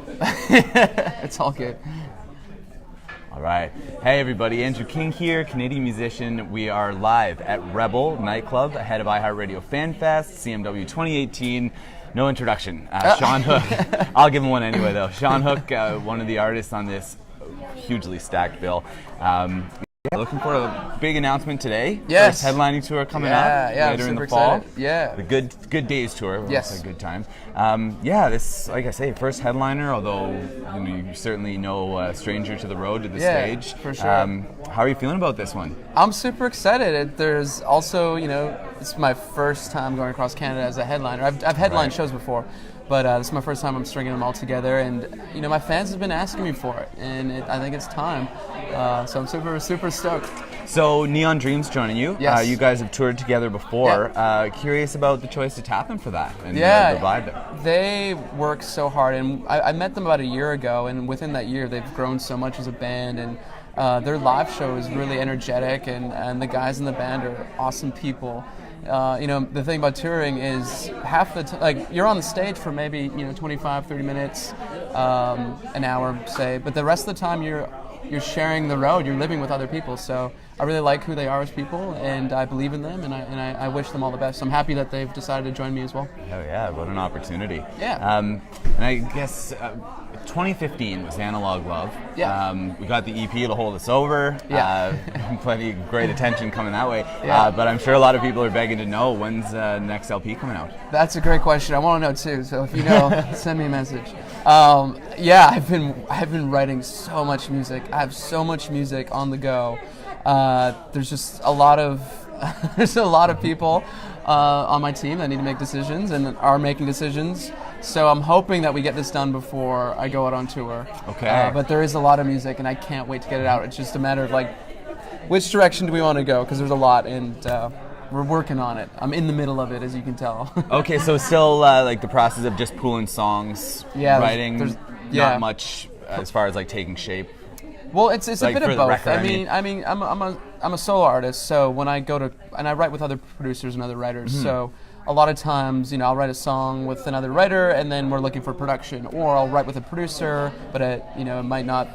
It's all good. All right. Hey everybody, Andrew King here, Canadian musician. We are live at Rebel nightclub ahead of iHeartRadio Fan Fest, CMW 2018. No introduction. Shawn Hook. I'll give him one anyway though. Shawn Hook, one of the artists on this hugely stacked bill. Looking for a big announcement today. Yes. First headlining tour coming up later in the fall. Excited. Yeah. The Good Days tour. Yes. A good time. This, like I say, first headliner. Although you're certainly no stranger to the road to the stage. For sure. How are you feeling about this one? I'm super excited. There's also, it's my first time going across Canada as a headliner. I've headlined shows before. But this is my first time I'm stringing them all together, and my fans have been asking me for it, and I think it's time. So I'm super stoked. So Neon Dreams joining you. Yes. You guys have toured together before. Yeah. Curious about the choice to tap them for that and the vibe there. They work so hard, and I met them about a year ago, and within that year they've grown so much as a band, and their live show is really energetic, and the guys in the band are awesome people. The thing about touring is half the you're on the stage for maybe 25, 30 minutes, an hour say, but the rest of the time you're sharing the road, you're living with other people. So I really like who they are as people, and I believe in them, and I wish them all the best. I'm happy that they've decided to join me as well. Oh yeah, what an opportunity. Yeah. And I guess 2015 was Analog Love. Yeah. We got the EP to hold us over. Yeah. Plenty of great attention coming that way. Yeah. But I'm sure a lot of people are begging to know when's the next LP coming out. That's a great question. I want to know too. So if you know, send me a message. I've been writing so much music. I have so much music on the go. There's just a lot of people on my team that need to make decisions and are making decisions. So I'm hoping that we get this done before I go out on tour. Okay. But there is a lot of music, and I can't wait to get it out. It's just a matter of which direction do we want to go? Because there's a lot, and we're working on it. I'm in the middle of it, as you can tell. Okay, so still the process of just pooling songs, writing, there's not much as far as taking shape. Well, it's a bit of both. Record, I'm a solo artist, so when I go to and I write with other producers and other writers. Mm-hmm. So a lot of times, I'll write a song with another writer, and then we're looking for production, or I'll write with a producer, but it might not.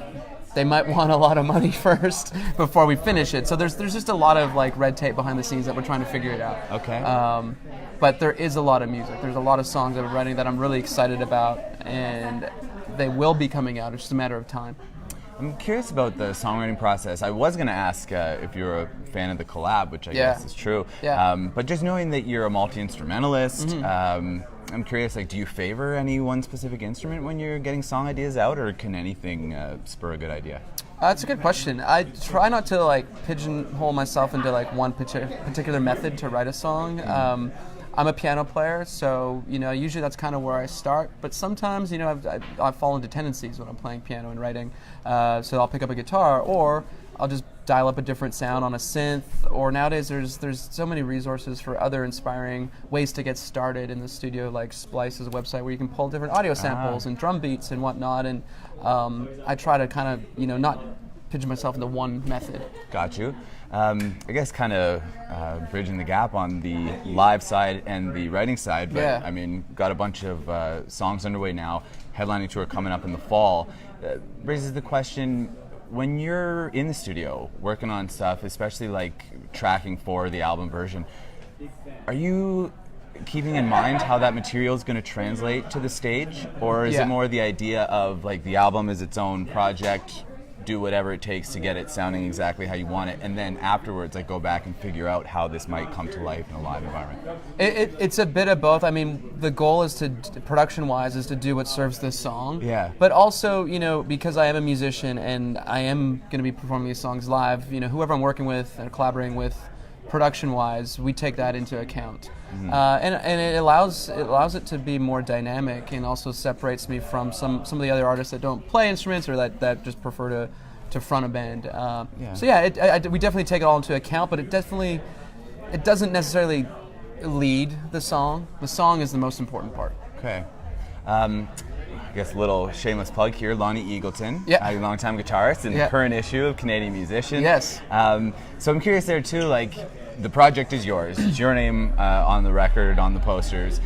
They might want a lot of money first before we finish it. So there's just a lot of red tape behind the scenes that we're trying to figure it out. Okay. But there is a lot of music. There's a lot of songs that I'm writing that I'm really excited about, and they will be coming out. It's just a matter of time. I'm curious about the songwriting process. I was going to ask if you're a fan of the collab, which I guess is true. Yeah. But just knowing that you're a multi-instrumentalist, Mm-hmm. I'm curious, do you favor any one specific instrument when you're getting song ideas out, or can anything spur a good idea? That's a good question. I try not to pigeonhole myself into one particular method to write a song. Mm-hmm. I'm a piano player, so usually that's kind of where I start. But sometimes I fall into tendencies when I'm playing piano and writing. So I'll pick up a guitar, or I'll just dial up a different sound on a synth. Or nowadays there's so many resources for other inspiring ways to get started in the studio. Like Splice is a website where you can pull different audio samples and drum beats and whatnot. And I try to kind of not pigeon myself into one method. Got you. I guess kind of bridging the gap on the live side and the writing side, but got a bunch of songs underway now, headlining tour coming up in the fall. Raises the question, when you're in the studio working on stuff, especially tracking for the album version, are you keeping in mind how that material is going to translate to the stage, or is it more the idea of the album is its own project, do whatever it takes to get it sounding exactly how you want it, and then afterwards go back and figure out how this might come to life in a live environment? It's a bit of both. The goal is production-wise, is to do what serves this song. Yeah. But also, because I am a musician and I am going to be performing these songs live, whoever I'm working with and collaborating with, production-wise, we take that into account. Mm-hmm. And it allows it to be more dynamic, and also separates me from some of the other artists that don't play instruments, or that just prefer to front a band. So we definitely take it all into account, but it doesn't necessarily lead the song. The song is the most important part. Okay. I guess a little shameless plug here, Lonnie Eagleton, a longtime guitarist and current issue of Canadian Musician. Yes. So I'm curious there too, the project is yours. It's your name on the record, on the posters.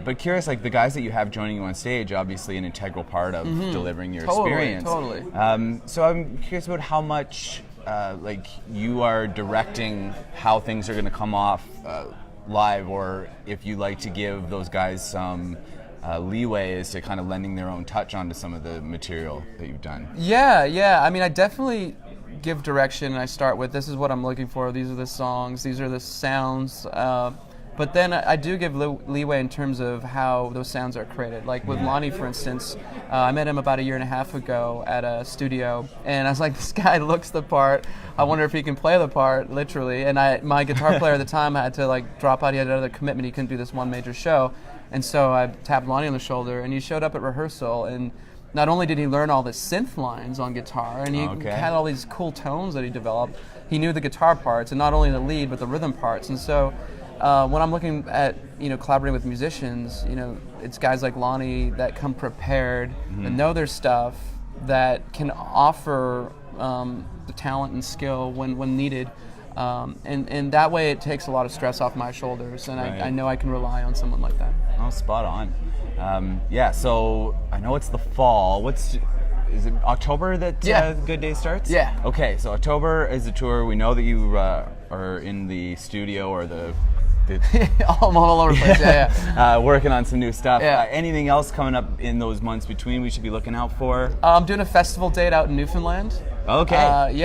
But curious, like the guys that you have joining you on stage, obviously an integral part of delivering your experience. Totally. So I'm curious about how much like you are directing how things are going to come off live, or if you like to give those guys some leeway as to kind of lending their own touch onto some of the material that you've done. Yeah. I mean, I definitely give direction, and I start with, this is what I'm looking for, these are the songs, these are the sounds, but then I do give leeway in terms of how those sounds are created. Like with Lonnie, for instance, I met him about 1.5 years ago at a studio, and I was like, this guy looks the part, I wonder if he can play the part, literally. And my guitar player at the time had to like drop out, he had another commitment, he couldn't do this one major show. And so I tapped Lonnie on the shoulder, and he showed up at rehearsal, and not only did he learn all the synth lines on guitar, and he had all these cool tones that he developed, he knew the guitar parts, and not only the lead, but the rhythm parts. And so when I'm looking at, collaborating with musicians, it's guys like Lonnie that come prepared, that know their stuff, that can offer the talent and skill when needed. And that way it takes a lot of stress off my shoulders, and I know I can rely on someone like that. Oh, spot on. So I know it's the fall. Is it October that Good Day starts? Yeah. Okay, so October is the tour. We know that you are in the studio or the all over the place, working on some new stuff. Yeah. Anything else coming up in those months between we should be looking out for? I'm doing a festival date out in Newfoundland. Okay.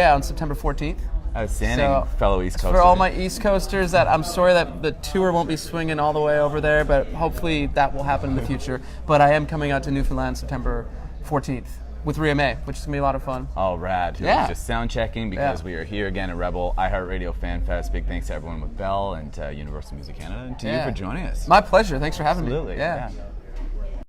On September 14th. Outstanding, So, fellow East Coasters. For all my East Coasters, that I'm sorry that the tour won't be swinging all the way over there, but hopefully that will happen in the future. But I am coming out to Newfoundland September 14th with Ria May, which is going to be a lot of fun. Oh, rad. Who was just sound checking because we are here again at Rebel iHeartRadio Fan Fest. Big thanks to everyone with Bell and Universal Music Canada, and to you for joining us. My pleasure. Thanks for having me. Absolutely. Yeah.